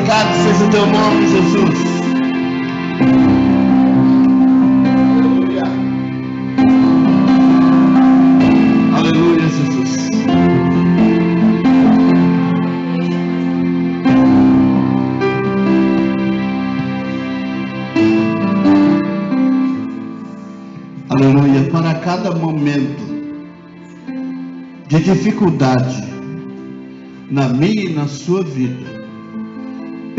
Glorificado seja o teu nome, Jesus. Aleluia, Jesus. Aleluia. Para cada momento de dificuldade na minha e na sua vida,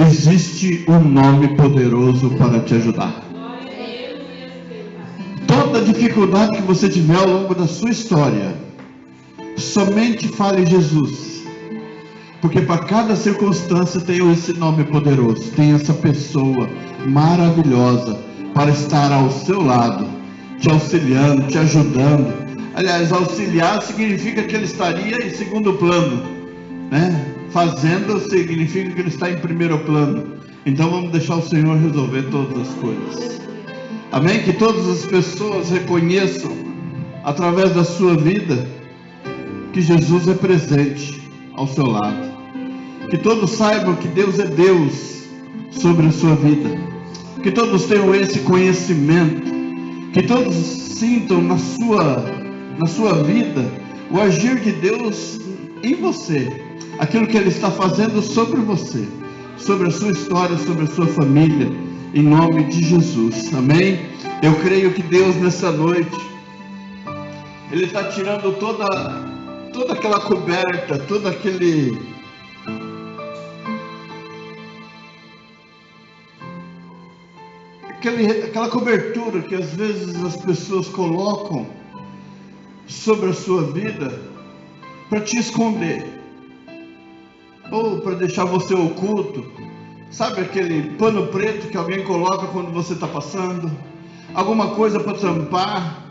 existe um nome poderoso para te ajudar. Toda dificuldade que você tiver ao longo da sua história, somente fale Jesus, porque para cada circunstância tem esse nome poderoso, tem essa pessoa maravilhosa para estar ao seu lado, te auxiliando, te ajudando. Aliás, auxiliar significa que ele estaria em segundo plano, né? Fazendo significa que ele está em primeiro plano. Então vamos deixar o Senhor resolver todas as coisas. Amém? Que todas as pessoas reconheçam através da sua vida que Jesus é presente ao seu lado. Que todos saibam que Deus é Deus sobre a sua vida. Que todos tenham esse conhecimento. Que todos sintam na sua vida o agir de Deus em você. Aquilo que Ele está fazendo sobre você, sobre a sua história, sobre a sua família, em nome de Jesus. Amém? Eu creio que Deus nessa noite, Ele está tirando toda aquela coberta, toda aquela cobertura que às vezes as pessoas colocam sobre a sua vida para te esconder, ou para deixar você oculto. Sabe aquele pano preto que alguém coloca quando você está passando? Alguma coisa para tampar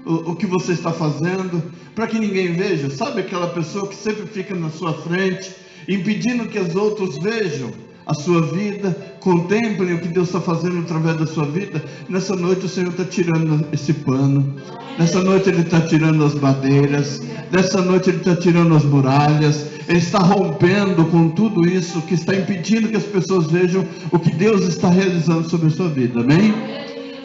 o que você está fazendo, para que ninguém veja. Sabe aquela pessoa que sempre fica na sua frente, impedindo que os outros vejam a sua vida, contemplem o que Deus está fazendo através da sua vida? Nessa noite o Senhor está tirando esse pano. Nessa noite Ele está tirando as madeiras. Nessa noite Ele está tirando as muralhas. Ele está rompendo com tudo isso que está impedindo que as pessoas vejam o que Deus está realizando sobre a sua vida. Amém?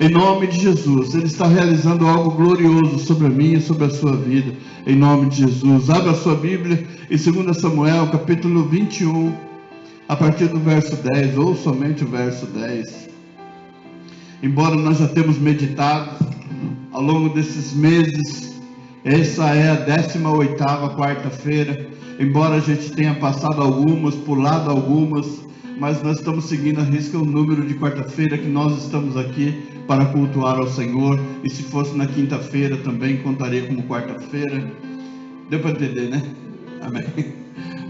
Em nome de Jesus. Ele está realizando algo glorioso sobre a minha e sobre a sua vida. Em nome de Jesus. Abra a sua Bíblia em 2 Samuel, capítulo 21, a partir do verso 10, ou somente o verso 10. Embora nós já temos meditado ao longo desses meses, essa é a 18ª quarta-feira. Embora a gente tenha passado algumas, pulado algumas, mas nós estamos seguindo a risca o número de quarta-feira que nós estamos aqui para cultuar ao Senhor. E se fosse na quinta-feira também contaria como quarta-feira. Deu para entender, né? Amém.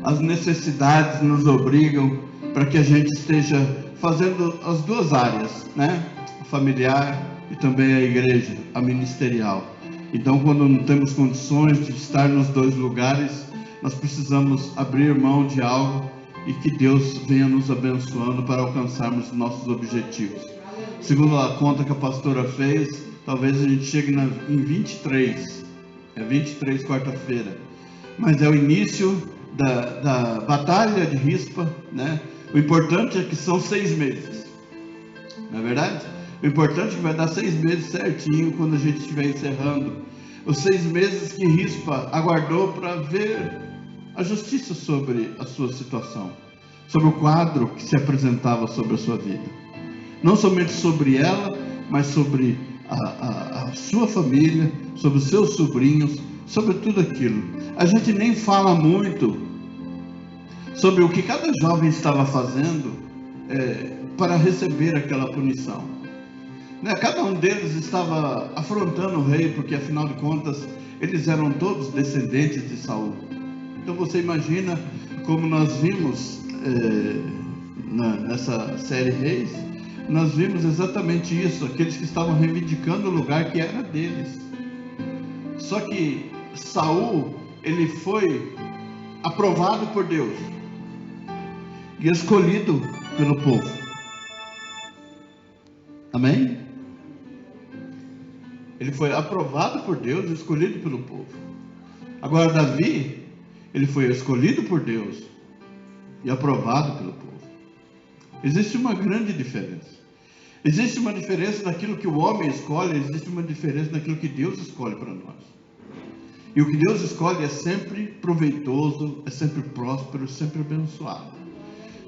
As necessidades nos obrigam para que a gente esteja fazendo as duas áreas, né? A familiar e também a igreja, a ministerial. Então, quando não temos condições de estar nos dois lugares, nós precisamos abrir mão de algo e que Deus venha nos abençoando para alcançarmos os nossos objetivos. Segundo a conta que a pastora fez, talvez a gente chegue em 23. É 23 quarta-feira. Mas é o início da batalha de Rispa, né? O importante é que são 6 meses. Não é verdade? O importante é que vai dar 6 meses certinho quando a gente estiver encerrando. Os 6 meses que Rispa aguardou para ver a justiça sobre a sua situação, sobre o quadro que se apresentava sobre a sua vida. Não somente sobre ela, mas sobre a sua família, sobre os seus sobrinhos, sobre tudo aquilo. A gente nem fala muito sobre o que cada jovem estava fazendo para receber aquela punição. Né? Cada um deles estava afrontando o rei, porque afinal de contas eles eram todos descendentes de Saul. Então você imagina como nós vimos nessa série Reis, nós vimos exatamente isso, aqueles que estavam reivindicando o lugar que era deles. Só que Saul, ele foi aprovado por Deus e escolhido pelo povo. Amém? Ele foi aprovado por Deus e escolhido pelo povo. Agora Davi, ele foi escolhido por Deus e aprovado pelo povo. Existe uma grande diferença. Existe uma diferença naquilo que o homem escolhe, existe uma diferença naquilo que Deus escolhe para nós. E o que Deus escolhe é sempre proveitoso, é sempre próspero, é sempre abençoado.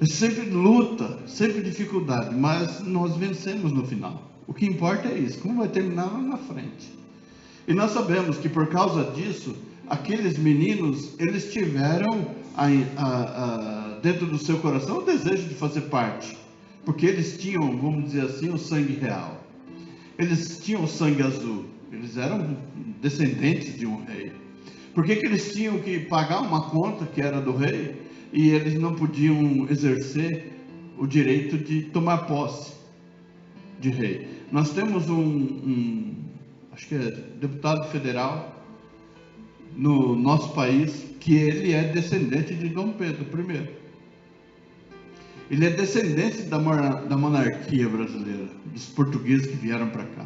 É sempre luta, sempre dificuldade, mas nós vencemos no final. O que importa é isso, como vai terminar lá na frente. E nós sabemos que por causa disso, aqueles meninos, eles tiveram dentro do seu coração o desejo de fazer parte. Porque eles tinham, vamos dizer assim, o sangue real. Eles tinham o sangue azul. Eles eram descendentes de um rei. Por que eles tinham que pagar uma conta que era do rei e eles não podiam exercer o direito de tomar posse de rei? Nós temos acho que é deputado federal no nosso país, que ele é descendente de Dom Pedro I. Ele é descendente da monarquia brasileira, dos portugueses que vieram para cá.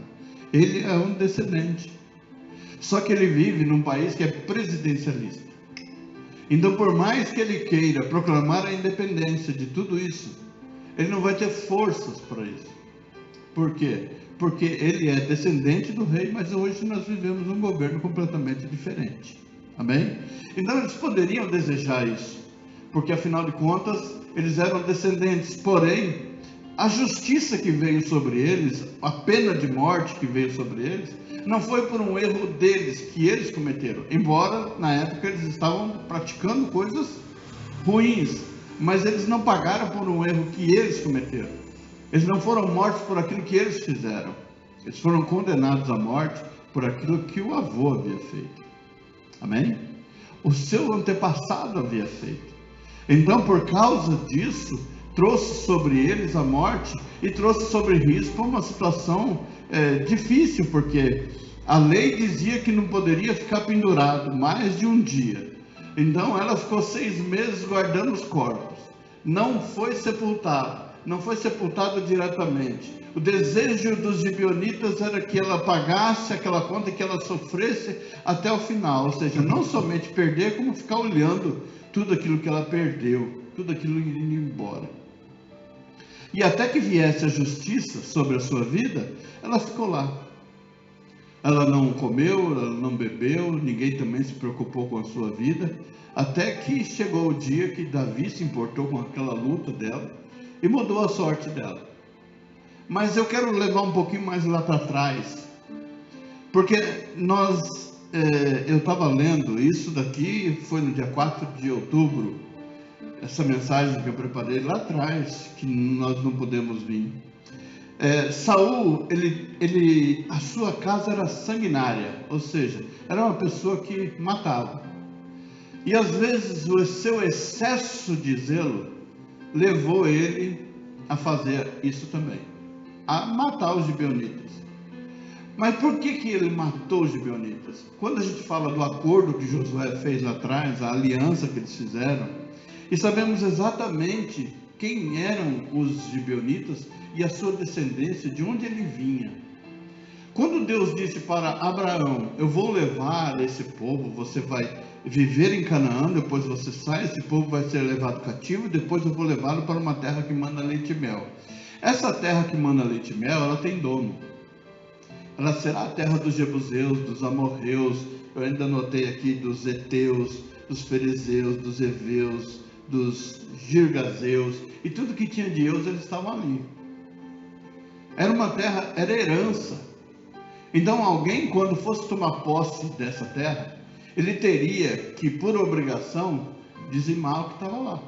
Ele é um descendente. Só que ele vive num país que é presidencialista. Então, por mais que ele queira proclamar a independência de tudo isso, ele não vai ter forças para isso. Por quê? Porque ele é descendente do rei, mas hoje nós vivemos um governo completamente diferente. Amém? Então, eles poderiam desejar isso, porque afinal de contas, eles eram descendentes. Porém, a justiça que veio sobre eles, a pena de morte que veio sobre eles, não foi por um erro deles, que eles cometeram. Embora, na época, eles estavam praticando coisas ruins, mas eles não pagaram por um erro que eles cometeram. Eles não foram mortos por aquilo que eles fizeram. Eles foram condenados à morte por aquilo que o avô havia feito. Amém? O seu antepassado havia feito. Então, por causa disso, trouxe sobre eles a morte e trouxe sobre risco uma situação difícil, porque a lei dizia que não poderia ficar pendurado mais de um dia. Então, ela ficou 6 meses guardando os corpos. Não foi sepultado. Não foi sepultado diretamente. O desejo dos gibeonitas era que ela pagasse aquela conta e que ela sofresse até o final. Ou seja, não somente perder, como ficar olhando tudo aquilo que ela perdeu, tudo aquilo indo embora. E até que viesse a justiça sobre a sua vida, ela ficou lá. Ela não comeu, ela não bebeu, ninguém também se preocupou com a sua vida, até que chegou o dia que Davi se importou com aquela luta dela e mudou a sorte dela. Mas eu quero levar um pouquinho mais lá para trás, porque eu estava lendo, isso daqui foi no dia 4 de outubro, essa mensagem que eu preparei lá atrás, que nós não podemos vir. Saul, a sua casa era sanguinária, ou seja, era uma pessoa que matava. E às vezes o seu excesso de zelo levou ele a fazer isso também, a matar os gibeonitas. Mas por que ele matou os gibeonitas? Quando a gente fala do acordo que Josué fez lá atrás, a aliança que eles fizeram, e sabemos exatamente quem eram os gibeonitas e a sua descendência, de onde ele vinha. Quando Deus disse para Abraão: eu vou levar esse povo, você vai viver em Canaã, depois você sai, esse povo vai ser levado cativo, depois eu vou levá-lo para uma terra que manda leite e mel. Essa terra que manda leite e mel, ela tem dono. Ela será a terra dos jebuseus, dos amorreus, eu ainda anotei aqui, dos heteus, dos fariseus, dos heveus, dos girgazeus, e tudo que tinha de eus, eles estavam ali. Era uma terra, era herança. Então alguém, quando fosse tomar posse dessa terra, ele teria que, por obrigação, dizimar o que estava lá.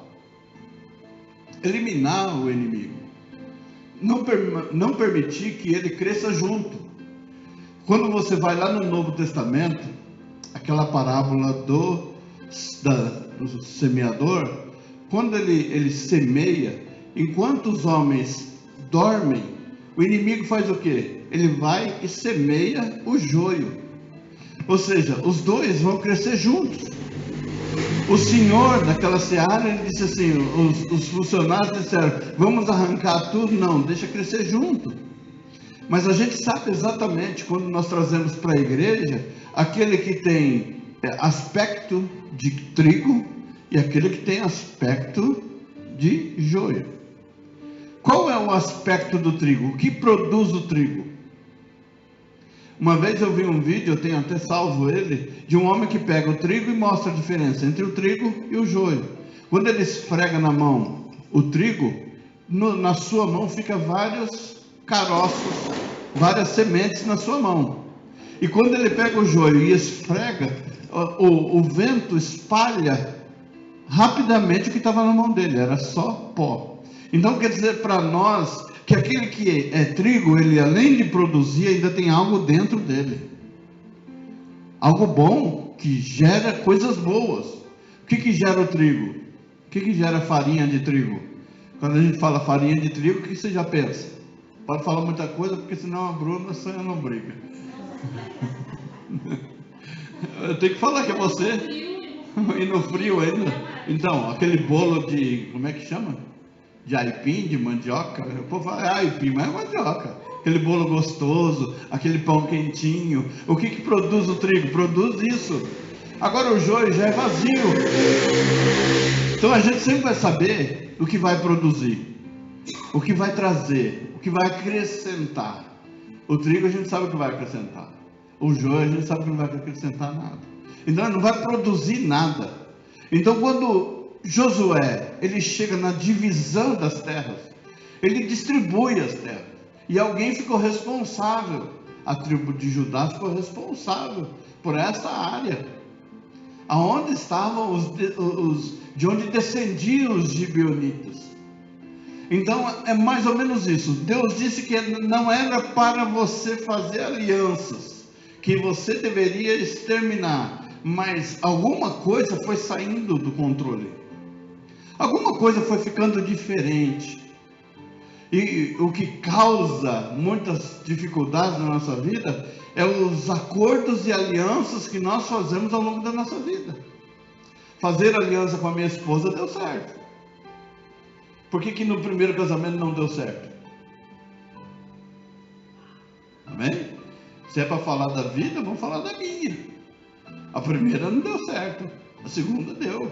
Eliminar o inimigo. Não permitir que ele cresça junto. Quando você vai lá no Novo Testamento, aquela parábola do semeador, quando ele semeia, enquanto os homens dormem, o inimigo faz o quê? Ele vai e semeia o joio. Ou seja, os dois vão crescer juntos. O senhor daquela seara, ele disse assim, os funcionários disseram: vamos arrancar tudo? Não, deixa crescer junto. Mas a gente sabe exatamente, quando nós trazemos para a igreja, aquele que tem aspecto de trigo e aquele que tem aspecto de joio. Qual é o aspecto do trigo? O que produz o trigo? Uma vez eu vi um vídeo, eu tenho até salvo ele, de um homem que pega o trigo e mostra a diferença entre o trigo e o joio. Quando ele esfrega na mão o trigo, na sua mão fica vários caroços, várias sementes na sua mão. E quando ele pega o joio e esfrega, o vento espalha rapidamente o que estava na mão dele, era só pó. Então quer dizer para nós que aquele que é trigo, ele além de produzir, ainda tem algo dentro dele. Algo bom, que gera coisas boas. O que gera o trigo? O que gera farinha de trigo? Quando a gente fala farinha de trigo, o que você já pensa? Pode falar muita coisa, porque senão a Bruna sonha não briga. Eu tenho que falar que é você. E no frio ainda. Então, aquele bolo de, como é que chama? De aipim, de mandioca. O povo fala, aipim, mas é mandioca. Aquele bolo gostoso, aquele pão quentinho. O que produz o trigo? Produz isso. Agora o joio já é vazio. Então a gente sempre vai saber o que vai produzir, o que vai trazer, o que vai acrescentar. O trigo a gente sabe o que vai acrescentar. O joio a gente sabe que não vai acrescentar nada. Então ele não vai produzir nada. Então quando Josué, ele chega na divisão das terras, ele distribui as terras, e alguém ficou responsável, a tribo de Judá ficou responsável por essa área, aonde estavam de onde descendiam os gibeonitas. Então é mais ou menos isso. Deus disse que não era para você fazer alianças, que você deveria exterminar, mas alguma coisa foi saindo do controle. Alguma coisa foi ficando diferente. E o que causa muitas dificuldades na nossa vida é os acordos e alianças que nós fazemos ao longo da nossa vida. Fazer aliança com a minha esposa deu certo. Por que no primeiro casamento não deu certo? Amém? Se é para falar da vida, vamos falar da minha. A primeira não deu certo, a segunda deu.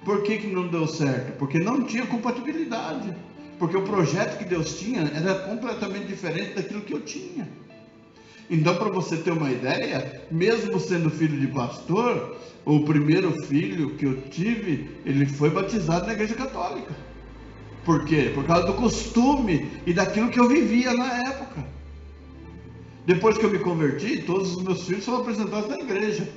Por que não deu certo? Porque não tinha compatibilidade. Porque o projeto que Deus tinha era completamente diferente daquilo que eu tinha. Então, para você ter uma ideia, mesmo sendo filho de pastor, o primeiro filho que eu tive, ele foi batizado na igreja católica. Por quê? Por causa do costume e daquilo que eu vivia na época. Depois que eu me converti, todos os meus filhos são apresentados na igreja.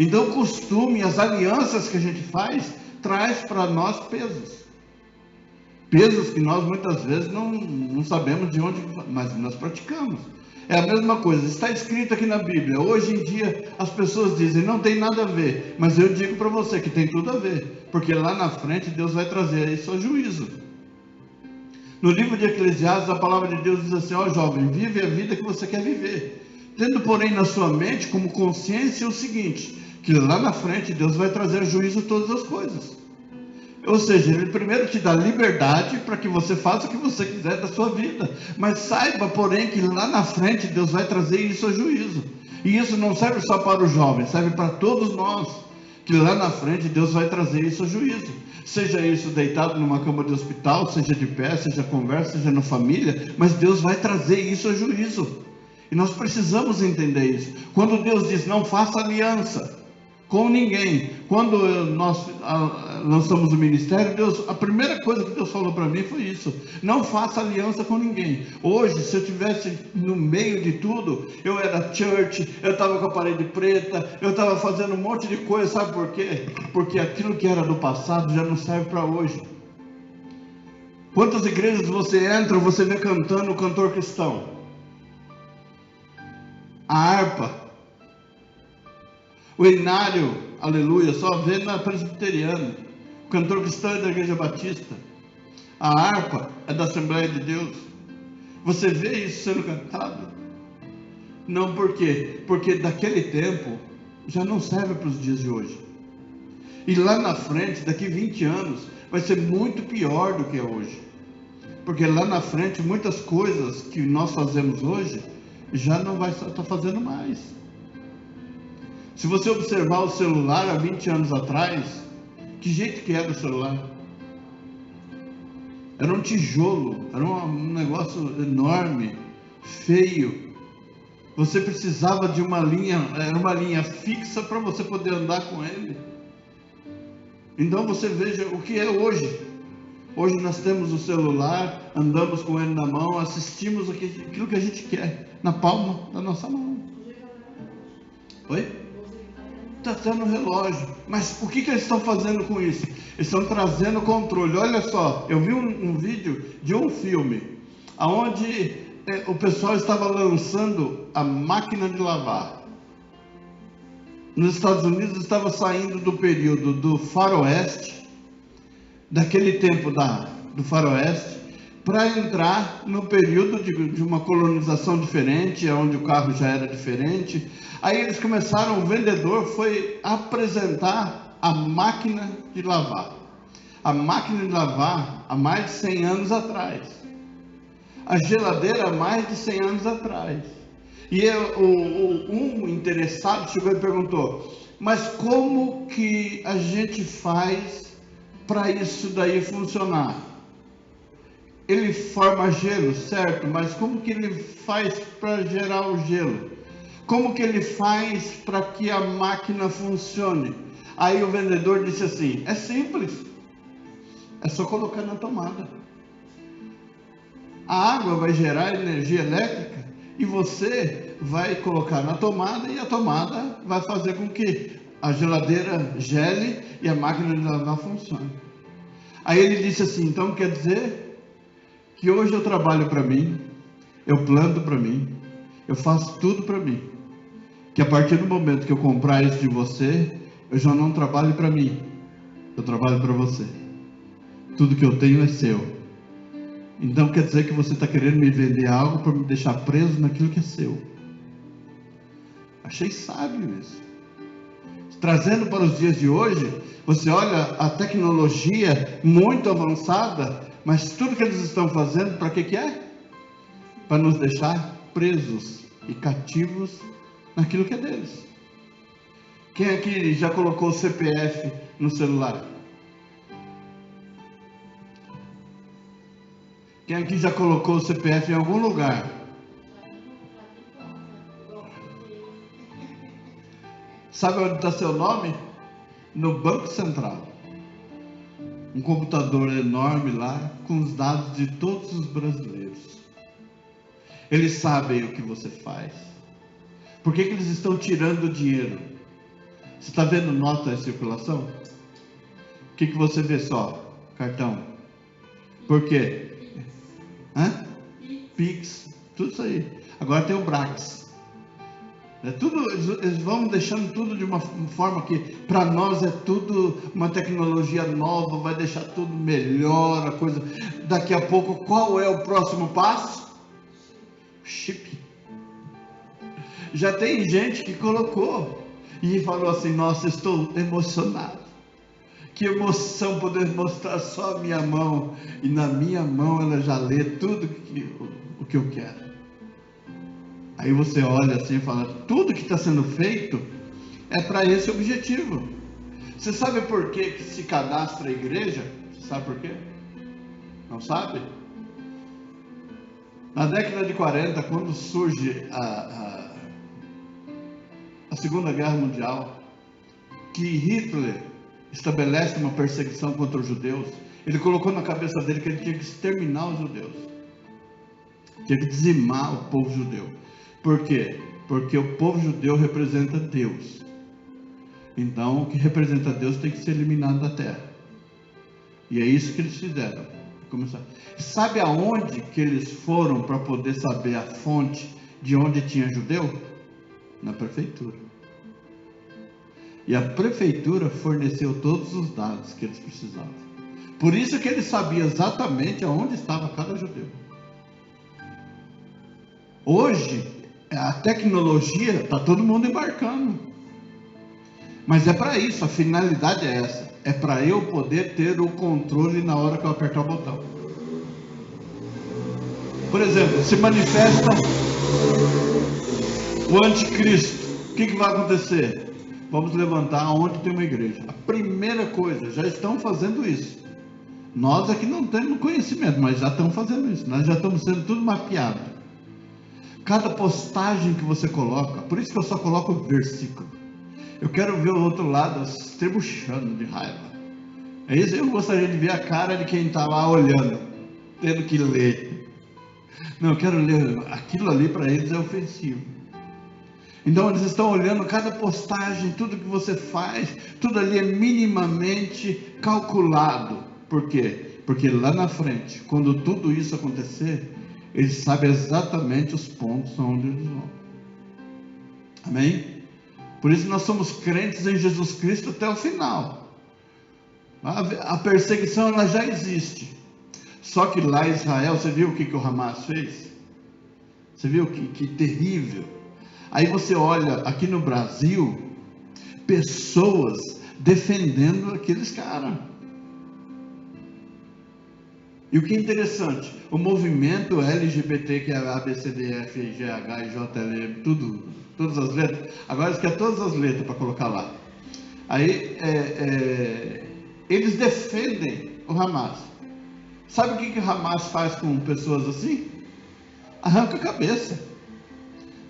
Então o costume, as alianças que a gente faz, traz para nós pesos. Pesos que nós muitas vezes não sabemos de onde, mas nós praticamos. É a mesma coisa, está escrito aqui na Bíblia. Hoje em dia as pessoas dizem, não tem nada a ver. Mas eu digo para você que tem tudo a ver. Porque lá na frente Deus vai trazer isso ao juízo. No livro de Eclesiastes, a palavra de Deus diz assim, ó jovem, vive a vida que você quer viver. Tendo, porém, na sua mente como consciência o seguinte, que lá na frente Deus vai trazer ao juízo todas as coisas. Ou seja, Ele primeiro te dá liberdade para que você faça o que você quiser da sua vida. Mas saiba, porém, que lá na frente Deus vai trazer isso ao juízo. E isso não serve só para os jovens, serve para todos nós. Que lá na frente Deus vai trazer isso ao juízo. Seja isso deitado numa cama de hospital, seja de pé, seja conversa, seja na família. Mas Deus vai trazer isso ao juízo. E nós precisamos entender isso. Quando Deus diz, não faça aliança com ninguém. Quando nós lançamos o ministério, a primeira coisa que Deus falou para mim foi isso: não faça aliança com ninguém. Hoje, se eu estivesse no meio de tudo, eu era church, eu estava com a parede preta, eu estava fazendo um monte de coisa, sabe por quê? Porque aquilo que era do passado já não serve para hoje. Quantas igrejas você entra, você vê cantando o cantor cristão? A harpa, o inário, aleluia, só vê na presbiteriana. O cantor cristão é da igreja batista. A harpa é da Assembleia de Deus. Você vê isso sendo cantado? Não, por quê? Porque daquele tempo já não serve para os dias de hoje. E lá na frente, daqui 20 anos, vai ser muito pior do que é hoje. Porque lá na frente, muitas coisas que nós fazemos hoje, já não vai estar fazendo mais. Se você observar o celular há 20 anos atrás, que jeito que era o celular? Era um tijolo, era um negócio enorme, feio. Você precisava de uma linha, era uma linha fixa para você poder andar com ele. Então você veja o que é hoje. Hoje nós temos o celular, andamos com ele na mão, assistimos aquilo que a gente quer, na palma da nossa mão. Oi? Está no relógio. Mas o que eles estão fazendo com isso? Eles estão trazendo controle. Olha só, eu vi um vídeo de um filme, onde o pessoal estava lançando a máquina de lavar. Nos Estados Unidos estava saindo do período do faroeste, daquele tempo do faroeste, para entrar no período de uma colonização diferente, onde o carro já era diferente. Aí eles começaram, o vendedor foi apresentar a máquina de lavar. A máquina de lavar há mais de 100 anos atrás. A geladeira há mais de 100 anos atrás. E um interessado chegou e perguntou: mas como que a gente faz para isso daí funcionar? Ele forma gelo, certo, mas como que ele faz para gerar o gelo? Como que ele faz para que a máquina funcione? Aí o vendedor disse assim: é simples, é só colocar na tomada. A água vai gerar energia elétrica e você vai colocar na tomada, e a tomada vai fazer com que a geladeira gele e a máquina de lavar funcione. Aí ele disse assim: então quer dizer que hoje eu trabalho para mim, eu planto para mim, eu faço tudo para mim, que a partir do momento que eu comprar isso de você, eu já não trabalho para mim, eu trabalho para você. Tudo que eu tenho é seu. Então quer dizer que você está querendo me vender algo para me deixar preso naquilo que é seu. Achei sábio isso. Trazendo para os dias de hoje, você olha a tecnologia muito avançada, mas tudo que eles estão fazendo, para que é? Para nos deixar presos e cativos naquilo que é deles. Quem aqui já colocou o CPF no celular? Quem aqui já colocou o CPF em algum lugar? Sabe onde está seu nome? No Banco Central. Um computador enorme lá, com os dados de todos os brasileiros. Eles sabem o que você faz. Por que eles estão tirando o dinheiro? Você está vendo nota em circulação? O que você vê só? Cartão. Por quê? Pix, tudo isso aí. Agora tem o Brax. Tudo, eles vão deixando tudo de uma forma que para nós é tudo uma tecnologia nova, vai deixar tudo melhor, a coisa. Daqui a pouco, qual é o próximo passo? Chip. Já tem gente que colocou e falou assim: nossa, estou emocionado. Que emoção poder mostrar só a minha mão, e na minha mão ela já lê tudo o que eu quero. Aí você olha assim e fala: tudo que está sendo feito é para esse objetivo. Você sabe por que se cadastra a igreja? Você sabe por quê? Não sabe? Na década de 40, quando surge a Segunda Guerra Mundial, que Hitler estabelece uma perseguição contra os judeus, ele colocou na cabeça dele que ele tinha que exterminar os judeus, tinha que dizimar o povo judeu. Por quê? Porque o povo judeu representa Deus. Então, o que representa Deus tem que ser eliminado da terra. E é isso que eles fizeram. Sabe aonde que eles foram para poder saber a fonte de onde tinha judeu? Na prefeitura. E a prefeitura forneceu todos os dados que eles precisavam. Por isso que eles sabiam exatamente aonde estava cada judeu. Hoje, a tecnologia, está todo mundo embarcando. Mas é para isso, a finalidade é essa. É para eu poder ter o controle na hora que eu apertar o botão. Por exemplo, se manifesta o anticristo. O que vai acontecer? Vamos levantar onde tem uma igreja. A primeira coisa, já estão fazendo isso. Nós aqui não temos conhecimento, mas já estamos fazendo isso. Nós já estamos sendo tudo mapeado. Cada postagem que você coloca, por isso que eu só coloco o versículo. Eu quero ver o outro lado estrebuchando de raiva. É isso, eu gostaria de ver a cara de quem está lá olhando, tendo que ler. Não, eu quero ler, aquilo ali para eles é ofensivo. Então eles estão olhando cada postagem, tudo que você faz, tudo ali é minimamente calculado. Por quê? Porque lá na frente, quando tudo isso acontecer, eles sabem exatamente os pontos onde eles vão. Amém? Por isso nós somos crentes em Jesus Cristo até o final. A perseguição ela já existe. Só que lá em Israel, você viu o que o Hamas fez? Você viu que terrível? Aí você olha aqui no Brasil, pessoas defendendo aqueles caras. E o que é interessante, o movimento LGBT, que é a ABCDF, GH e JL, todas as letras, agora eles querem todas as letras para colocar lá. Aí, eles defendem o Hamas. Sabe o que o Hamas faz com pessoas assim? Arranca a cabeça.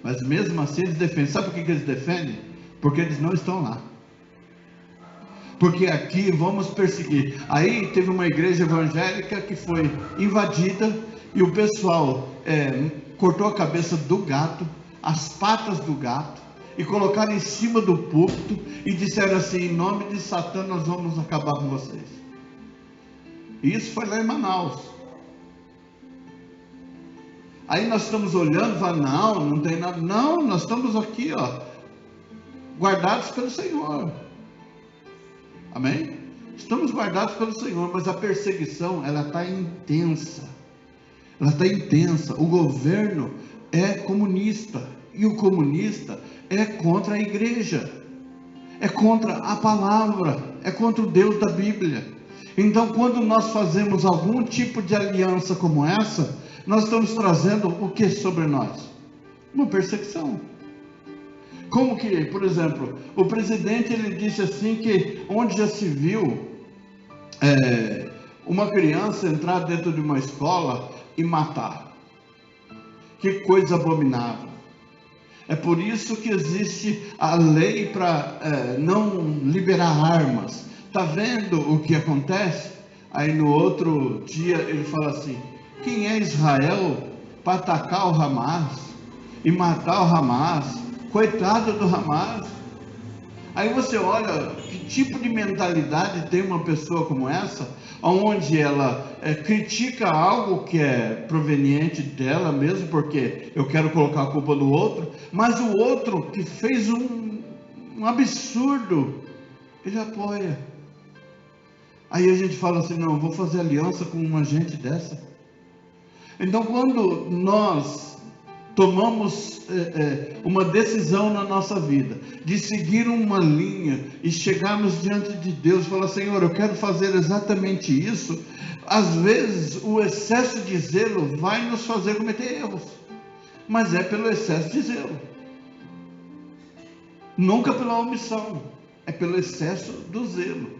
Mas mesmo assim eles defendem. Sabe por que eles defendem? Porque eles não estão lá. Porque aqui vamos perseguir. Aí teve uma igreja evangélica que foi invadida e o pessoal cortou a cabeça do gato, as patas do gato, e colocaram em cima do púlpito e disseram assim: em nome de Satã nós vamos acabar com vocês. E isso foi lá em Manaus. Aí nós estamos olhando e falando: não tem nada. Não, nós estamos aqui, guardados pelo Senhor. Amém? Estamos guardados pelo Senhor, mas a perseguição, ela está intensa. Ela está intensa. O governo é comunista, e o comunista é contra a igreja, é contra a palavra, é contra o Deus da Bíblia. Então, quando nós fazemos algum tipo de aliança como essa, nós estamos trazendo o que sobre nós? Uma perseguição. Como que, por exemplo, o presidente ele disse assim que onde já se viu uma criança entrar dentro de uma escola e matar. Que coisa abominável. É por isso que existe a lei para não liberar armas. Está vendo o que acontece? Aí no outro dia ele fala assim: quem é Israel para atacar o Hamas e matar o Hamas? Coitado do Hamas. Aí você olha que tipo de mentalidade tem uma pessoa como essa, onde ela critica algo que é proveniente dela mesmo, porque eu quero colocar a culpa no outro, mas o outro que fez um absurdo, ele apoia. Aí a gente fala assim: não, vou fazer aliança com uma gente dessa. Então, quando nós tomamos uma decisão na nossa vida, de seguir uma linha e chegarmos diante de Deus e falar: Senhor, eu quero fazer exatamente isso. Às vezes o excesso de zelo vai nos fazer cometer erros, mas é pelo excesso de zelo, nunca pela omissão, é pelo excesso do zelo.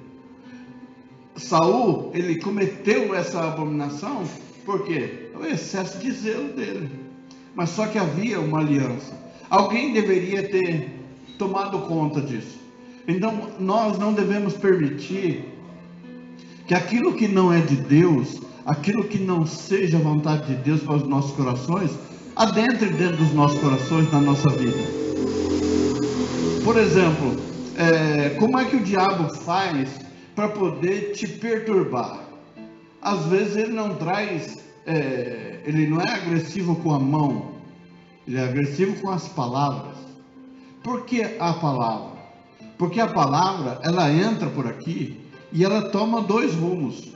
Saul, ele cometeu essa abominação, por quê? É o excesso de zelo dele. Mas só que havia uma aliança. Alguém deveria ter tomado conta disso. Então nós não devemos permitir que aquilo que não é de Deus, aquilo que não seja a vontade de Deus para os nossos corações, adentre dentro dos nossos corações, na nossa vida. Por exemplo, como é que o diabo faz para poder te perturbar? Às vezes ele não traz... ele não é agressivo com a mão, ele é agressivo com as palavras. Por que a palavra? Porque a palavra, ela entra por aqui e ela toma dois rumos.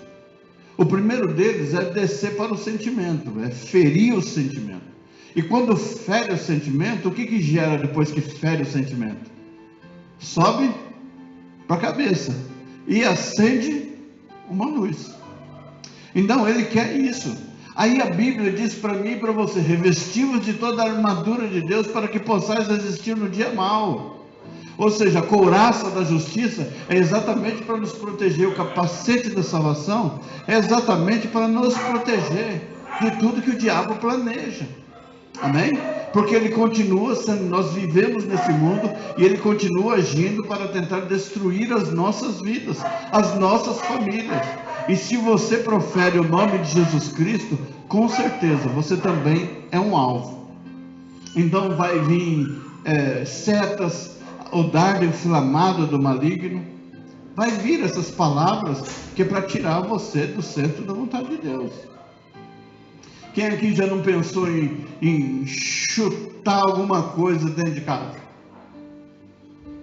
O primeiro deles é descer para o sentimento, é ferir o sentimento. E quando fere o sentimento, o que gera depois que fere o sentimento? Sobe para a cabeça e acende uma luz. Então ele quer isso. Aí a Bíblia diz para mim e para você: revestivos de toda a armadura de Deus para que possais resistir no dia mau. Ou seja, a couraça da justiça é exatamente para nos proteger. O capacete da salvação é exatamente para nos proteger de tudo que o diabo planeja. Amém? Porque ele continua sendo, nós vivemos nesse mundo e ele continua agindo para tentar destruir as nossas vidas, as nossas famílias. E se você profere o nome de Jesus Cristo, com certeza você também é um alvo. Então vai vir setas, o dardo inflamado do maligno. Vai vir essas palavras que é para tirar você do centro da vontade de Deus. Quem aqui já não pensou em chutar alguma coisa dentro de casa?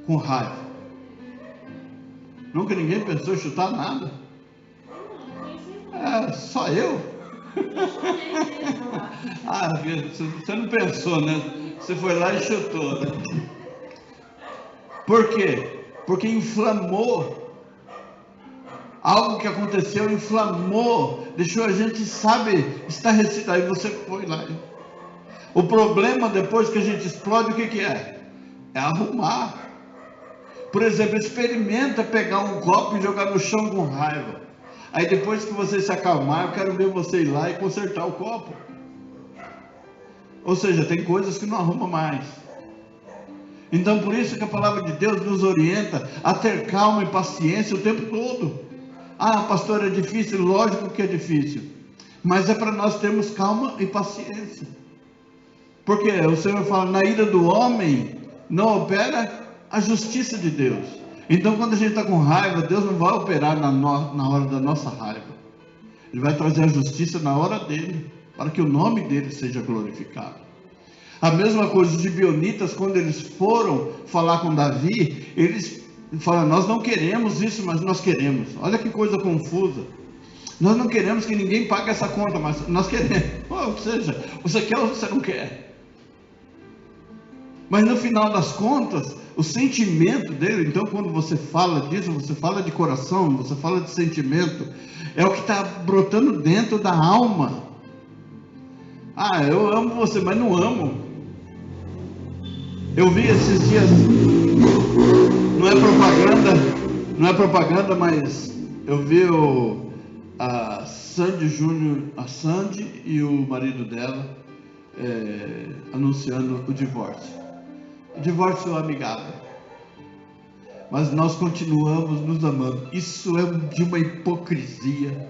Com raiva. Nunca ninguém pensou em chutar nada? Só eu? Você não pensou, né? Você foi lá e chutou, né? Por quê? Porque inflamou. Algo que aconteceu inflamou, deixou a gente, estarrecido. Aí você foi lá. O problema depois que a gente explode, o que é? É arrumar. Por exemplo, experimenta pegar um copo e jogar no chão com raiva. Aí depois que você se acalmar, eu quero ver você ir lá e consertar o copo. Ou seja, tem coisas que não arruma mais. Então por isso que a palavra de Deus nos orienta a ter calma e paciência o tempo todo. Pastor, é difícil? Lógico que é difícil, mas é para nós termos calma e paciência, porque o Senhor fala, na ira do homem não opera a justiça de Deus. Então quando a gente está com raiva, Deus não vai operar na hora da nossa raiva, Ele vai trazer a justiça na hora dele, para que o nome dele seja glorificado. A mesma coisa os gibeonitas, quando eles foram falar com Davi, eles fala, nós não queremos isso, mas nós queremos. Olha que coisa confusa. Nós não queremos que ninguém pague essa conta, mas nós queremos. Ou seja, você quer ou você não quer? Mas no final das contas, o sentimento dele, então quando você fala disso, você fala de coração, você fala de sentimento, é o que está brotando dentro da alma. Eu amo você, mas não amo. Eu vi esses dias, não é propaganda, mas eu vi a Sandy e o marido dela anunciando o divórcio. O divórcio amigável. Mas nós continuamos nos amando. Isso é de uma hipocrisia,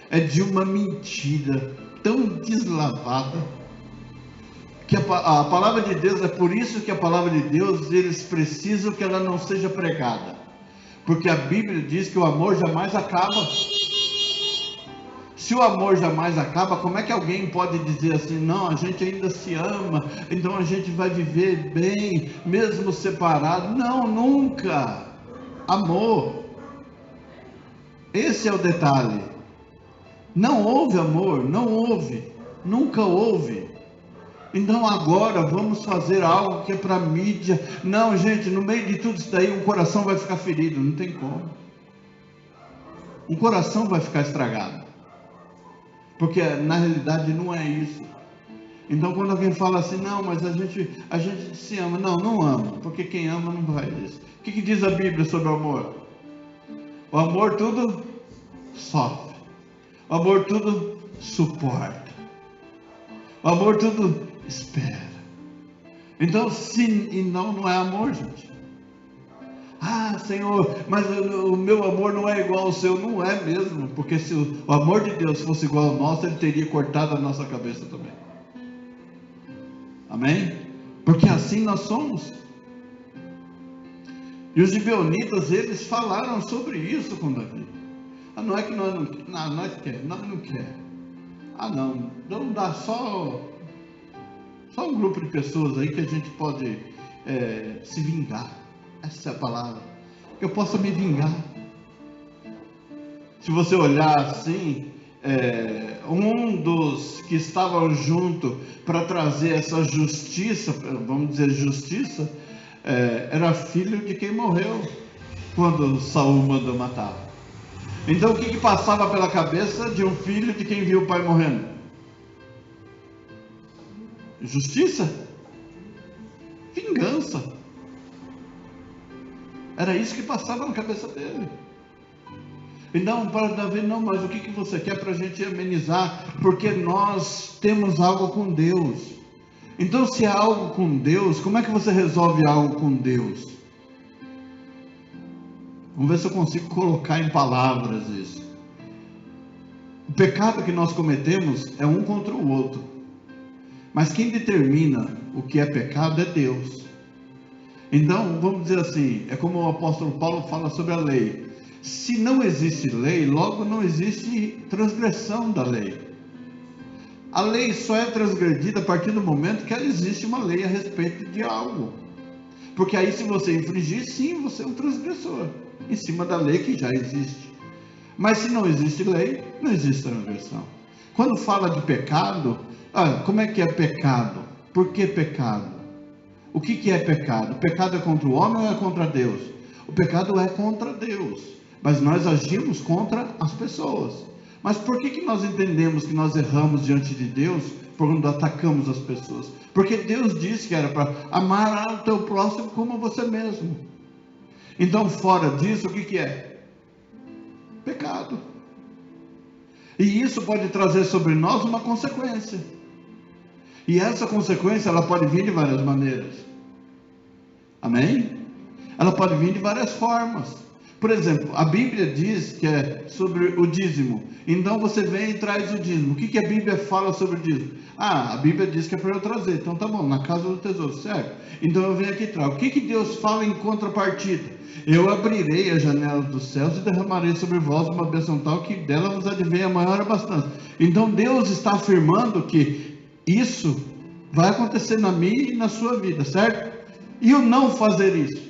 é de uma mentira tão deslavada. Que a palavra de Deus, é por isso que a palavra de Deus, eles precisam que ela não seja pregada, porque a Bíblia diz que o amor jamais acaba. Se o amor jamais acaba, como é que alguém pode dizer assim, não, a gente ainda se ama, então a gente vai viver bem, mesmo separado? Não, nunca. Amor, esse é o detalhe. Não houve amor, não houve, nunca houve. Então agora vamos fazer algo que é para mídia. Não, gente, no meio de tudo isso daí, um coração vai ficar ferido, não tem como. Um coração vai ficar estragado, porque na realidade não é isso. Então quando alguém fala assim, não, mas a gente se ama. Não, não ama, porque quem ama não faz isso. O que diz a Bíblia sobre o amor? O amor tudo sofre, o amor tudo suporta, o amor tudo espera. Então não é amor, gente. Senhor, mas o meu amor não é igual ao seu. Não é mesmo, porque se o amor de Deus fosse igual ao nosso, Ele teria cortado a nossa cabeça também. Amém? Porque assim nós somos. E os gibeonitas, eles falaram sobre isso com Davi. Não é que nós não quer. Não dá só um grupo de pessoas aí que a gente pode se vingar. Essa é a palavra. Que eu possa me vingar. Se você olhar assim, um dos que estavam junto para trazer essa justiça, vamos dizer justiça, era filho de quem morreu quando Saul mandou matar. Então o que passava pela cabeça de um filho de quem viu o pai morrendo? Justiça? Vingança. Era isso que passava na cabeça dele. Então, para Davi, não, mas o que você quer para a gente amenizar? Porque nós temos algo com Deus. Então, se há algo com Deus, como é que você resolve algo com Deus? Vamos ver se eu consigo colocar em palavras isso. O pecado que nós cometemos é um contra o outro. Mas quem determina o que é pecado é Deus. Então, vamos dizer assim, é como o apóstolo Paulo fala sobre a lei. Se não existe lei, logo não existe transgressão da lei. A lei só é transgredida a partir do momento que existe uma lei a respeito de algo. Porque aí, se você infringir, sim, você é um transgressor, em cima da lei que já existe. Mas se não existe lei, não existe transgressão. Quando fala de pecado, como é que é pecado? Por que pecado? O que é pecado? O pecado é contra o homem ou é contra Deus? O pecado é contra Deus, mas nós agimos contra as pessoas. Mas por que nós entendemos que nós erramos diante de Deus quando atacamos as pessoas? Porque Deus disse que era para amar o teu próximo como você mesmo. Então, fora disso, o que é? Pecado. E isso pode trazer sobre nós uma consequência. E essa consequência, ela pode vir de várias maneiras. Amém? Ela pode vir de várias formas. Por exemplo, a Bíblia diz que é sobre o dízimo. Então você vem e traz o dízimo. O que a Bíblia fala sobre o dízimo? A Bíblia diz que é para eu trazer. Então tá bom, na casa do tesouro, certo? Então eu venho aqui e trago. O que Deus fala em contrapartida? Eu abrirei as janelas dos céus e derramarei sobre vós uma bênção tal que dela vos advém a maior abastança. Então Deus está afirmando que isso vai acontecer na minha e na sua vida, certo? E o não fazer isso?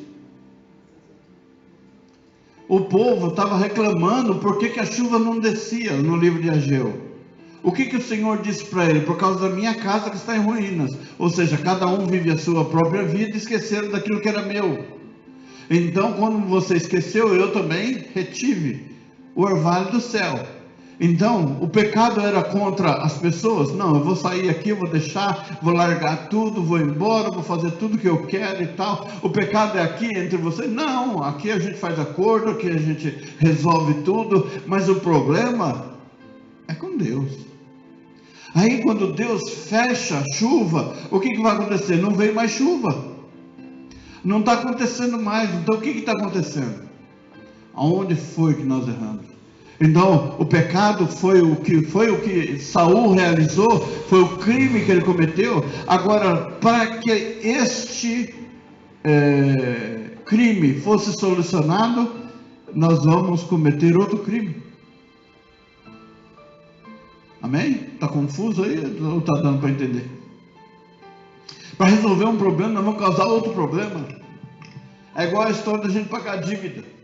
O povo estava reclamando por que a chuva não descia no livro de Ageu. O que o Senhor disse para ele? Por causa da minha casa que está em ruínas. Ou seja, cada um vive a sua própria vida e esqueceram daquilo que era meu. Então, quando você esqueceu, eu também retive o orvalho do céu. Então, o pecado era contra as pessoas? Não, eu vou sair aqui, vou deixar, vou largar tudo, vou embora, vou fazer tudo que eu quero e tal. O pecado é aqui entre vocês? Não, aqui a gente faz acordo, aqui a gente resolve tudo, mas o problema é com Deus. Aí quando Deus fecha a chuva, o que vai acontecer? Não vem mais chuva. Não está acontecendo mais. Então o que está acontecendo? Aonde foi que nós erramos? Então, o pecado foi o que Saul realizou, foi o crime que ele cometeu. Agora, para que este crime fosse solucionado, nós vamos cometer outro crime. Amém? Está confuso aí? Ou está dando para entender? Para resolver um problema, nós vamos causar outro problema. É igual a história da gente pagar dívida.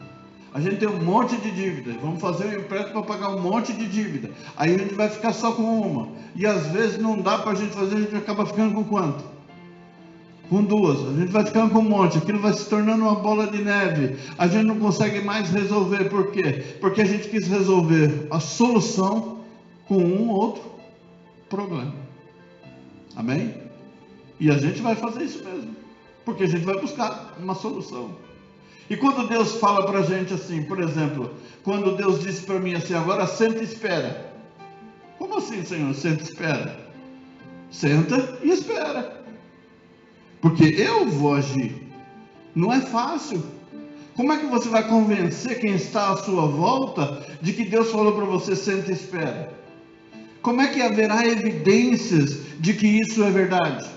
A gente tem um monte de dívida, vamos fazer um empréstimo para pagar um monte de dívida. Aí a gente vai ficar só com uma. E às vezes não dá para a gente fazer, a gente acaba ficando com quanto? Com duas. A gente vai ficando com um monte, aquilo vai se tornando uma bola de neve. A gente não consegue mais resolver. Por quê? Porque a gente quis resolver a solução com um ou outro problema. Amém? E a gente vai fazer isso mesmo. Porque a gente vai buscar uma solução. E quando Deus fala para a gente assim, por exemplo, quando Deus disse para mim assim, agora senta e espera. Como assim, Senhor, senta e espera? Senta e espera. Porque eu vou agir. Não é fácil. Como é que você vai convencer quem está à sua volta de que Deus falou para você, senta e espera? Como é que haverá evidências de que isso é verdade?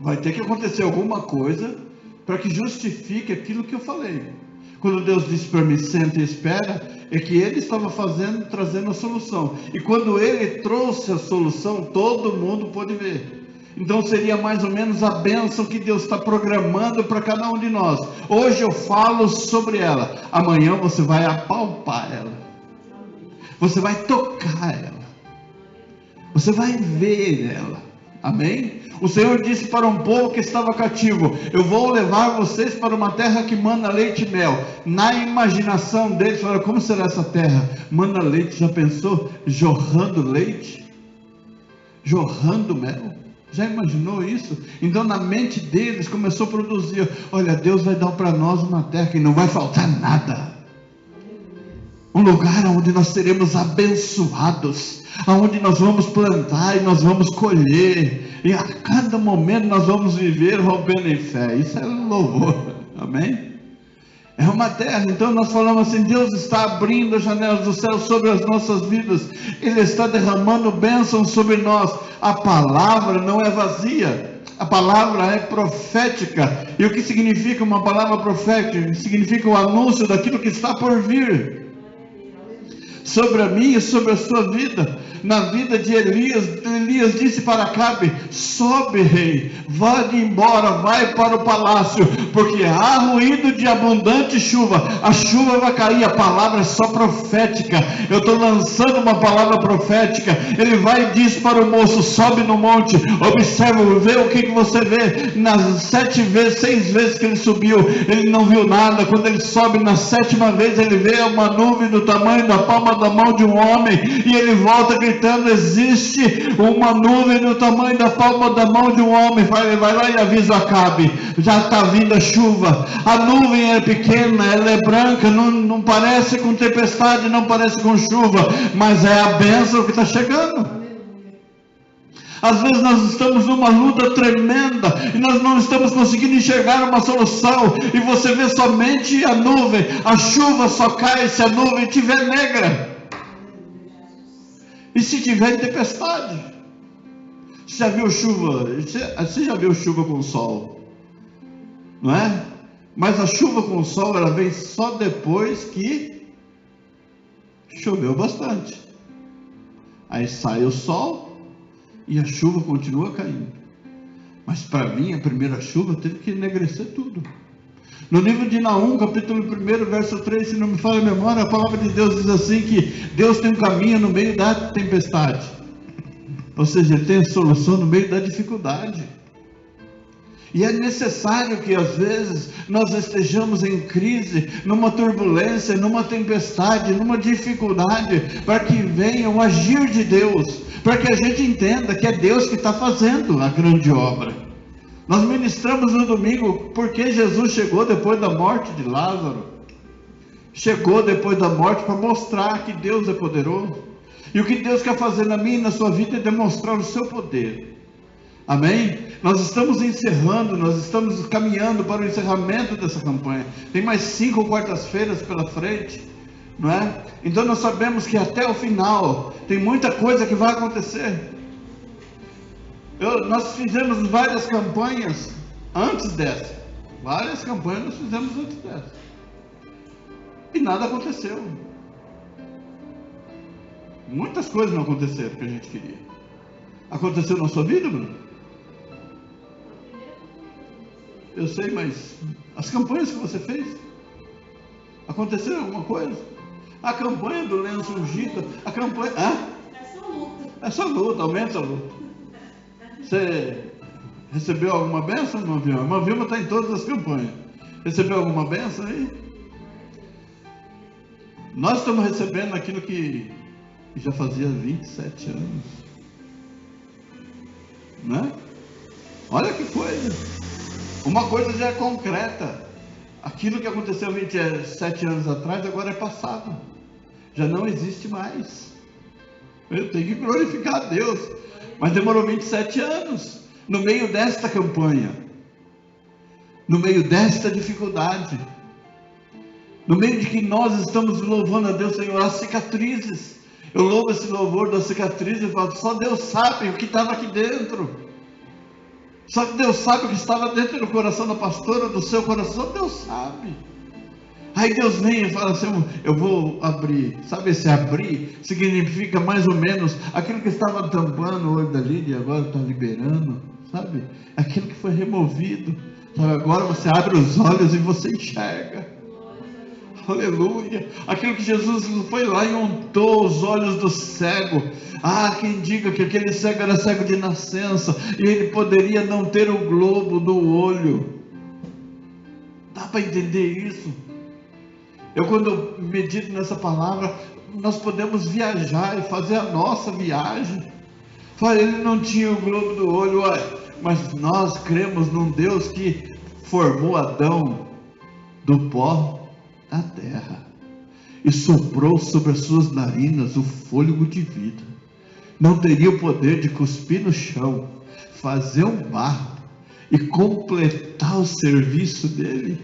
Vai ter que acontecer alguma coisa para que justifique aquilo que eu falei. Quando Deus disse para mim, senta e espera, é que Ele estava trazendo a solução. E quando Ele trouxe a solução, todo mundo pôde ver. Então seria mais ou menos a bênção que Deus está programando para cada um de nós. Hoje eu falo sobre ela, amanhã você vai apalpar ela. Você vai tocar ela. Você vai ver ela. Amém? O Senhor disse para um povo que estava cativo, eu vou levar vocês para uma terra que manda leite e mel. Na imaginação deles, falaram, como será essa terra? Manda leite, já pensou? Jorrando leite? Jorrando mel? Já imaginou isso? Então na mente deles começou a produzir: olha, Deus vai dar para nós uma terra que não vai faltar nada. Um lugar onde nós seremos abençoados, onde nós vamos plantar e nós vamos colher, e a cada momento nós vamos viver rompendo em fé. Isso é louvor, amém? É uma terra. Então nós falamos assim: Deus está abrindo as janelas do céu sobre as nossas vidas, Ele está derramando bênçãos sobre nós. A palavra não é vazia, a palavra é profética. E o que significa uma palavra profética? Significa o anúncio daquilo que está por vir, sobre a minha e sobre a sua vida. Na vida de Elias, Elias disse para Acabe: sobe, rei, vai embora, vai para o palácio, porque há ruído de abundante chuva, a chuva vai cair. A palavra é só profética, eu estou lançando uma palavra profética. Ele vai e diz para o moço: sobe no monte, observa, vê o que você vê. Nas 6 vezes que ele subiu, ele não viu nada. Quando ele sobe na 7ª vez, ele vê uma nuvem do tamanho da palma da mão de um homem, e ele volta gritando: existe uma nuvem do tamanho da palma da mão de um homem. Vai lá e avisa Acabe: já está vindo a chuva. A nuvem é pequena, ela é branca, não parece com tempestade, não parece com chuva, mas é a bênção que está chegando. Às vezes nós estamos numa luta tremenda e nós não estamos conseguindo enxergar uma solução, e você vê somente a nuvem. A chuva só cai se a nuvem estiver negra, e se tiver tempestade. Você já viu chuva? Você já viu chuva com sol? Não é? Mas a chuva com sol, ela vem só depois que choveu bastante. Aí sai o sol e a chuva continua caindo. Mas para mim, a primeira chuva teve que enegrecer tudo. No livro de Naum, capítulo 1, verso 3, se não me falha a memória, a palavra de Deus diz assim: que Deus tem um caminho no meio da tempestade. Ou seja, Ele tem a solução no meio da dificuldade. E é necessário que às vezes nós estejamos em crise, numa turbulência, numa tempestade, numa dificuldade, para que venha o agir de Deus, para que a gente entenda que é Deus que está fazendo a grande obra. Nós ministramos no domingo porque Jesus chegou depois da morte de Lázaro. Chegou depois da morte para mostrar que Deus é poderoso. E o que Deus quer fazer na minha e na sua vida é demonstrar o seu poder. Amém? Nós estamos encerrando, nós estamos caminhando para o encerramento dessa campanha. Tem mais 5 quartas-feiras pela frente, não é? Então nós sabemos que até o final tem muita coisa que vai acontecer. Nós fizemos várias campanhas antes dessa. Várias campanhas nós fizemos antes dessa. E nada aconteceu. Muitas coisas não aconteceram que a gente queria. Aconteceu na sua vida, Bruno? Eu sei, mas as campanhas que você fez, aconteceu alguma coisa? A campanha do lenço ungido, a campanha... É só luta, aumenta a luta. Você recebeu alguma bênção, irmã Vilma? Irmã Vilma está em todas as campanhas. Recebeu alguma bênção aí? Nós estamos recebendo aquilo que já fazia 27 anos. Né? Olha que coisa. Uma coisa já é concreta. Aquilo que aconteceu 27 anos atrás, agora é passado. Já não existe mais. Eu tenho que glorificar a Deus. Mas demorou 27 anos. No meio desta campanha, no meio desta dificuldade, no meio de que nós estamos louvando a Deus, Senhor, as cicatrizes. Eu louvo esse louvor das cicatrizes e falo: só Deus sabe o que estava aqui dentro. Só que Deus sabe o que estava dentro do coração da pastora, do seu coração, Deus sabe. Aí Deus vem e fala assim: eu vou abrir. Sabe, esse abrir significa mais ou menos aquilo que estava tampando o olho da Lídia, agora está liberando, sabe? Aquilo que foi removido, sabe? Agora você abre os olhos e você enxerga. Aleluia. Aquilo que Jesus foi lá e untou os olhos do cego. Quem diga que aquele cego era cego de nascença e ele poderia não ter o globo do olho. Dá para entender isso? Quando medito nessa palavra, nós podemos viajar e fazer a nossa viagem. Fala, ele não tinha o globo do olho, mas nós cremos num Deus que formou Adão do pó da terra e soprou sobre as suas narinas o fôlego de vida. Não teria o poder de cuspir no chão, fazer um barro e completar o serviço dele?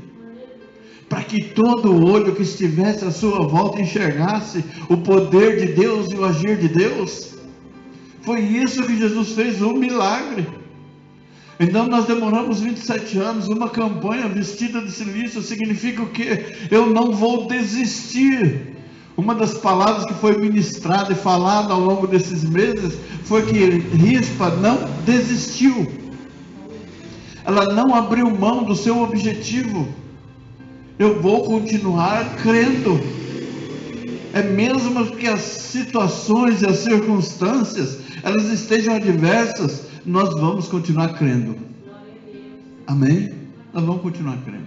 Para que todo olho que estivesse à sua volta enxergasse o poder de Deus e o agir de Deus? Foi isso que Jesus fez, um milagre. Então nós demoramos 27 anos, uma campanha vestida de silício. Significa o quê? Eu não vou desistir. Uma das palavras que foi ministrada e falada ao longo desses meses foi que Rispa não desistiu. Ela não abriu mão do seu objetivo. Eu vou continuar crendo. É mesmo que as situações e as circunstâncias elas estejam adversas, nós vamos continuar crendo. Amém? Nós vamos continuar crendo.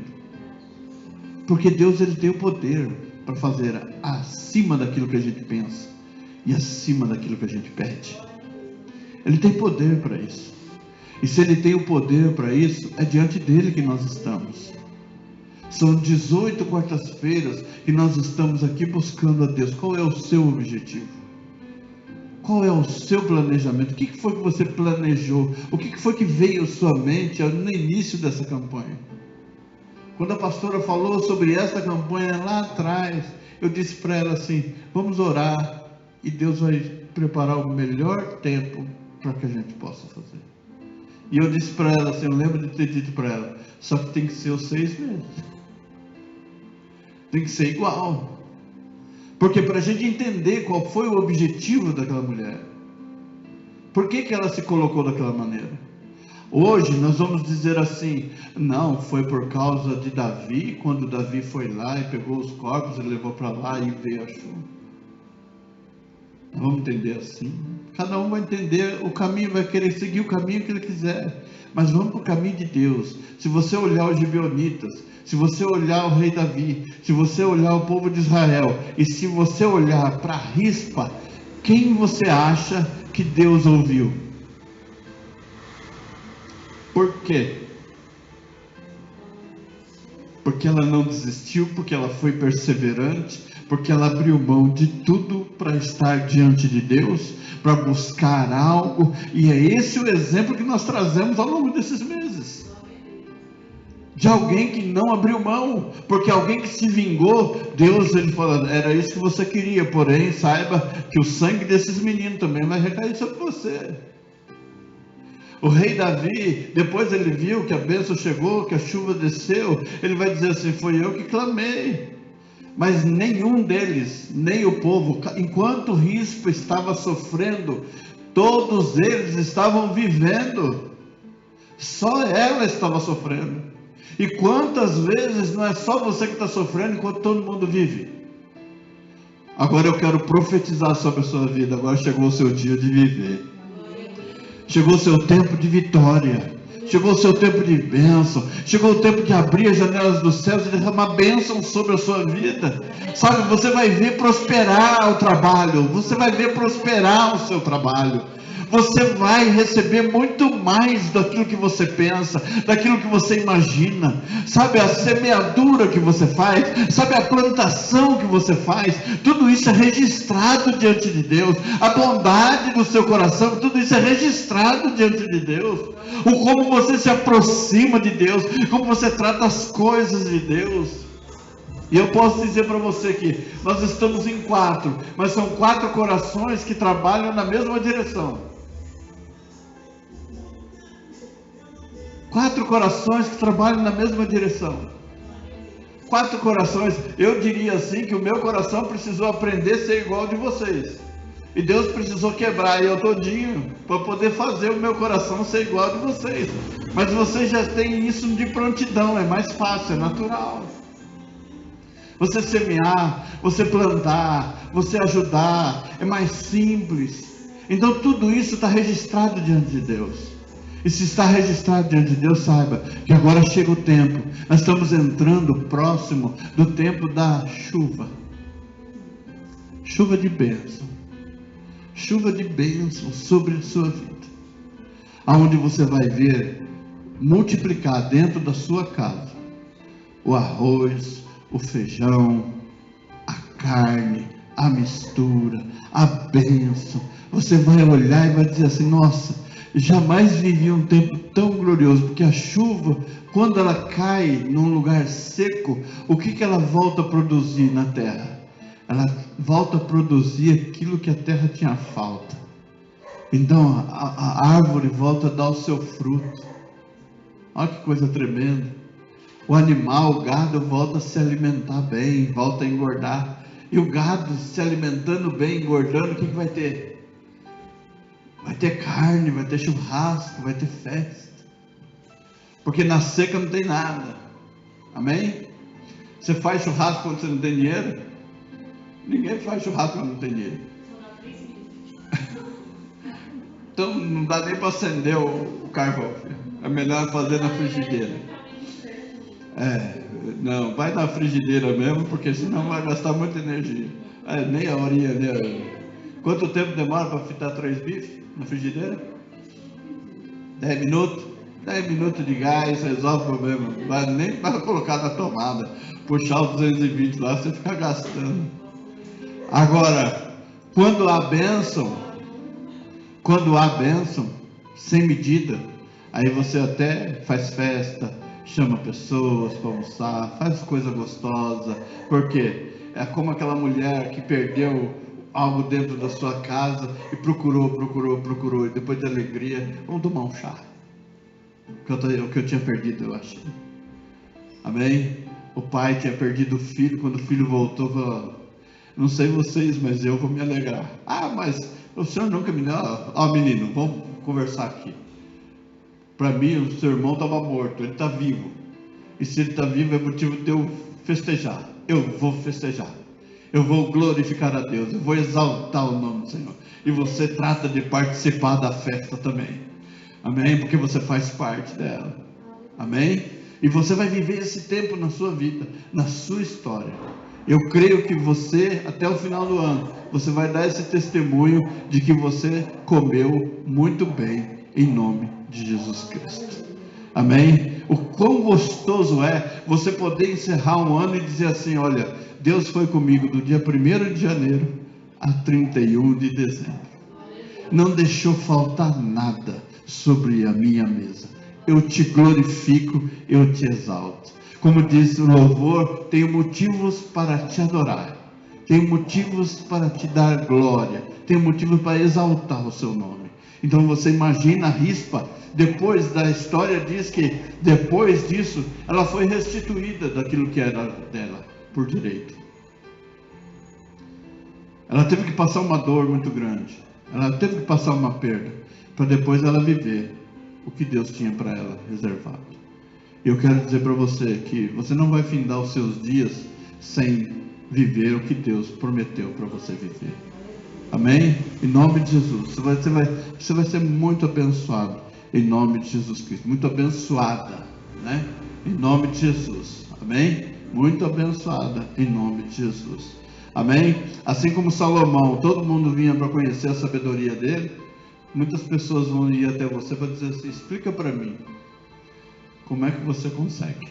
Porque Deus, ele tem o poder para fazer acima daquilo que a gente pensa e acima daquilo que a gente pede. Ele tem poder para isso. E se ele tem o poder para isso, é diante dele que nós estamos. São 18 quartas-feiras que nós estamos aqui buscando a Deus. Qual é o seu objetivo? Qual é o seu planejamento? O que foi que você planejou? O que foi que veio à sua mente no início dessa campanha? Quando a pastora falou sobre essa campanha lá atrás, eu disse para ela assim: vamos orar e Deus vai preparar o melhor tempo para que a gente possa fazer. E eu disse para ela assim, eu lembro de ter dito para ela, só que tem que ser os 6 meses. Tem que ser igual. Porque para a gente entender qual foi o objetivo daquela mulher, por que ela se colocou daquela maneira? Hoje nós vamos dizer assim, não, foi por causa de Davi, quando Davi foi lá e pegou os corpos e levou para lá e veio a chuva. Vamos entender assim. Cada um vai entender o caminho, vai querer seguir o caminho que ele quiser. Mas vamos para o caminho de Deus. Se você olhar os gibeonitas, se você olhar o rei Davi, se você olhar o povo de Israel, e se você olhar para Rispa, quem você acha que Deus ouviu? Por quê? Porque ela não desistiu, porque ela foi perseverante, porque ela abriu mão de tudo para estar diante de Deus, para buscar algo, e é esse o exemplo que nós trazemos ao longo desses meses. De alguém que não abriu mão, porque alguém que se vingou, Deus, ele falou, era isso que você queria, porém saiba que o sangue desses meninos também vai recair sobre você. O rei Davi, depois ele viu que a bênção chegou, que a chuva desceu, ele vai dizer assim, foi eu que clamei. Mas nenhum deles, nem o povo, enquanto Rispa estava sofrendo, todos eles estavam vivendo, só ela estava sofrendo. E quantas vezes não é só você que está sofrendo enquanto todo mundo vive? Agora eu quero profetizar sobre a sua vida, agora chegou o seu dia de viver. Chegou o seu tempo de vitória. Chegou o seu tempo de bênção. Chegou o tempo de abrir as janelas dos céus e derramar bênção sobre a sua vida. Sabe, você vai ver prosperar o trabalho. Você vai ver prosperar o seu trabalho. Você vai receber muito mais daquilo que você pensa, daquilo que você imagina. Sabe, a semeadura que você faz, sabe, a plantação que você faz, tudo isso é registrado diante de Deus. A bondade do seu coração, tudo isso é registrado diante de Deus. O como você se aproxima de Deus, como você trata as coisas de Deus. E eu posso dizer para você que nós estamos em 4, mas são 4 corações que trabalham na mesma direção. 4 corações que trabalham na mesma direção. 4 corações, eu diria assim que o meu coração precisou aprender a ser igual de vocês. E Deus precisou quebrar eu todinho para poder fazer o meu coração ser igual de vocês. Mas vocês já têm isso de prontidão, é mais fácil, é natural. Você semear, você plantar, você ajudar, é mais simples. Então tudo isso está registrado diante de Deus. E se está registrado diante de Deus, saiba que agora chega o tempo. Nós estamos entrando próximo do tempo da chuva. Chuva de bênção. chuva de bênção sobre a sua vida, aonde você vai ver multiplicar dentro da sua casa o arroz, o feijão, a carne, a mistura, a bênção. Você vai olhar e vai dizer assim: nossa, jamais vivi um tempo tão glorioso, porque a chuva, quando ela cai num lugar seco, o que ela volta a produzir na terra? Ela volta a produzir aquilo que a terra tinha falta. Então a árvore volta a dar o seu fruto. Olha que coisa tremenda. O animal, o gado, volta a se alimentar bem, volta a engordar. E o gado se alimentando bem, engordando, o que vai ter? Vai ter carne, vai ter churrasco, vai ter festa. Porque na seca não tem nada. Amém? Você faz churrasco quando você não tem dinheiro? Ninguém faz churrasco quando não tem dinheiro. Então não dá nem para acender o carvão, filho. É melhor fazer na frigideira. Não, vai na frigideira mesmo, porque senão vai gastar muita energia. Meia horinha, Quanto tempo demora para fritar 3 bifes na frigideira? 10 minutos? 10 minutos de gás resolve o problema. Não vai nem para colocar na tomada, puxar o 220 lá, você fica gastando. Agora, quando há bênção, sem medida, aí você até faz festa, chama pessoas para almoçar, faz coisa gostosa. Por quê? É como aquela mulher que perdeu algo dentro da sua casa e procurou, e depois de alegria, vamos tomar um chá. O que eu tinha perdido, eu achei. Amém? O pai tinha perdido o filho, quando o filho voltou, falou: não sei vocês, mas eu vou me alegrar. Mas o senhor nunca me deu. Menino, vamos conversar aqui. Para mim, o seu irmão estava morto, ele está vivo. E se ele está vivo, é motivo de eu festejar. Eu vou festejar. Eu vou glorificar a Deus. Eu vou exaltar o nome do Senhor. E você trata de participar da festa também. Amém? Porque você faz parte dela. Amém? E você vai viver esse tempo na sua vida, na sua história. Eu creio que você, até o final do ano, você vai dar esse testemunho de que você comeu muito bem, em nome de Jesus Cristo. Amém? O quão gostoso é você poder encerrar um ano e dizer assim: olha, Deus foi comigo do dia 1º de janeiro a 31 de dezembro. Não deixou faltar nada sobre a minha mesa. Eu te glorifico, eu te exalto. Como diz o louvor, tenho motivos para te adorar. Tenho motivos para te dar glória. Tenho motivos para exaltar o seu nome. Então você imagina a Rispa, depois da história diz que depois disso ela foi restituída daquilo que era dela por direito. Ela teve que passar uma dor muito grande, ela teve que passar uma perda, para depois ela viver o que Deus tinha para ela reservado. Eu quero dizer para você que você não vai findar os seus dias sem viver o que Deus prometeu para você viver. Amém? Em nome de Jesus. Você vai ser muito abençoado. Em nome de Jesus Cristo. Muito abençoada, né? Em nome de Jesus. Amém? Muito abençoada. Em nome de Jesus. Amém? Assim como Salomão, todo mundo vinha para conhecer a sabedoria dele. Muitas pessoas vão ir até você para dizer assim: explica para mim, como é que você consegue?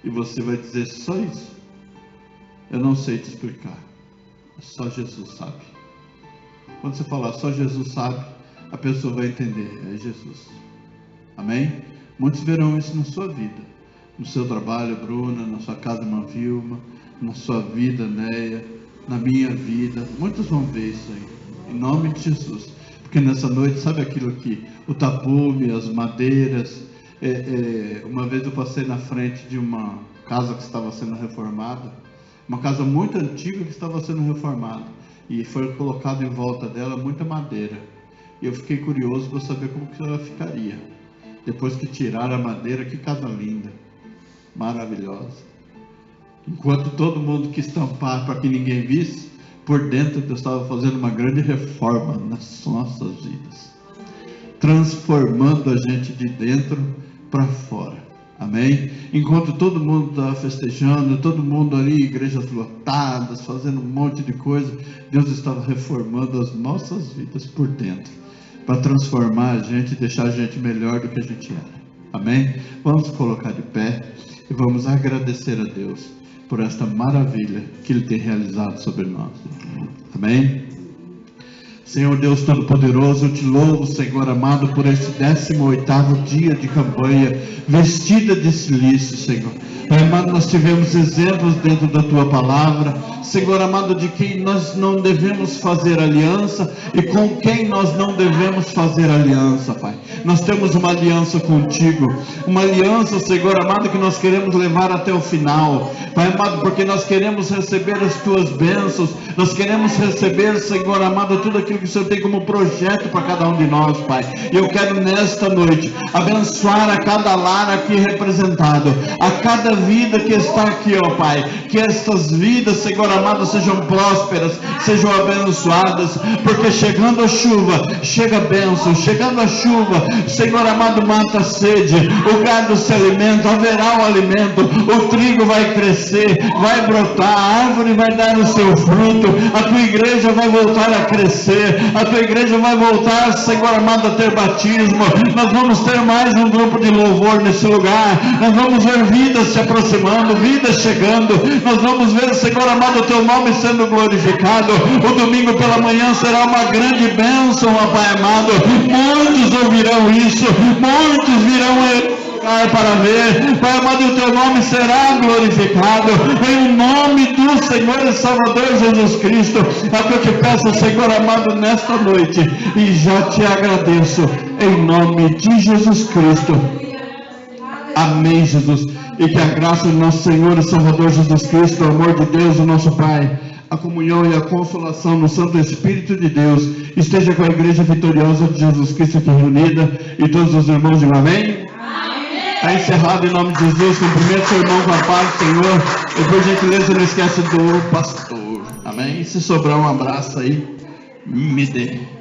E você vai dizer: só isso? Eu não sei te explicar. Só Jesus sabe. Quando você falar só Jesus sabe, a pessoa vai entender: é Jesus. Amém? Muitos verão isso na sua vida, no seu trabalho, Bruna, na sua casa, irmã Vilma, na sua vida, Neia, na minha vida. Muitos vão ver isso aí, em nome de Jesus. Porque nessa noite, sabe aquilo que o tapume, as madeiras. Uma vez eu passei na frente de uma casa que estava sendo reformada, uma casa muito antiga que estava sendo reformada, e foi colocado em volta dela muita madeira. E eu fiquei curioso para saber como que ela ficaria depois que tiraram a madeira. Que casa linda, maravilhosa. Enquanto todo mundo quis tampar para que ninguém visse, por dentro Deus estava fazendo uma grande reforma nas nossas vidas, transformando a gente de dentro para fora. Amém? Enquanto todo mundo estava festejando, todo mundo ali, igrejas lotadas, fazendo um monte de coisa, Deus estava reformando as nossas vidas por dentro, para transformar a gente e deixar a gente melhor do que a gente era. Amém? Vamos colocar de pé e vamos agradecer a Deus por esta maravilha que Ele tem realizado sobre nós. Amém? Senhor Deus Todo-Poderoso, eu te louvo, Senhor amado, por este 18º dia de campanha, vestida de silício, Senhor. Pai amado, nós tivemos exemplos dentro da Tua Palavra, Senhor amado, de quem nós não devemos fazer aliança e com quem nós não devemos fazer aliança, Pai. Nós temos uma aliança contigo, uma aliança, Senhor amado, que nós queremos levar até o final, Pai amado, porque nós queremos receber as Tuas bênçãos, nós queremos receber, Senhor amado, tudo aquilo que o Senhor tem como projeto para cada um de nós, Pai. E eu quero nesta noite abençoar a cada lar aqui representado, a cada vida que está aqui, ó Pai, que estas vidas, Senhor amado, sejam prósperas, sejam abençoadas, porque chegando a chuva, chega a bênção, chegando a chuva, Senhor amado, mata a sede, o gado se alimenta, haverá o alimento, o trigo vai crescer, vai brotar, a árvore vai dar o seu fruto, a tua igreja vai voltar a crescer, a tua igreja vai voltar, Senhor amado, a ter batismo, nós vamos ter mais um grupo de louvor nesse lugar, nós vamos ver vidas se aproximando, vidas chegando, nós vamos ver, Senhor amado, o teu nome sendo glorificado. O domingo pela manhã será uma grande bênção, ó Pai amado, muitos ouvirão isso, muitos virão para ver, Pai amado, o teu nome será glorificado, em nome do Senhor e Salvador Jesus Cristo. É o que eu te peço, Senhor amado, nesta noite, e já te agradeço, em nome de Jesus Cristo. Amém, Jesus. E que a graça do nosso Senhor e Salvador Jesus Cristo, o amor de Deus, o nosso Pai, a comunhão e a consolação no Santo Espírito de Deus esteja com a igreja vitoriosa de Jesus Cristo aqui reunida e todos os irmãos de amém. Está encerrado em nome de Jesus. Cumprimento seu irmão com a paz do Senhor. E por gentileza não esquece do pastor. Amém? Se sobrar um abraço aí, me dê.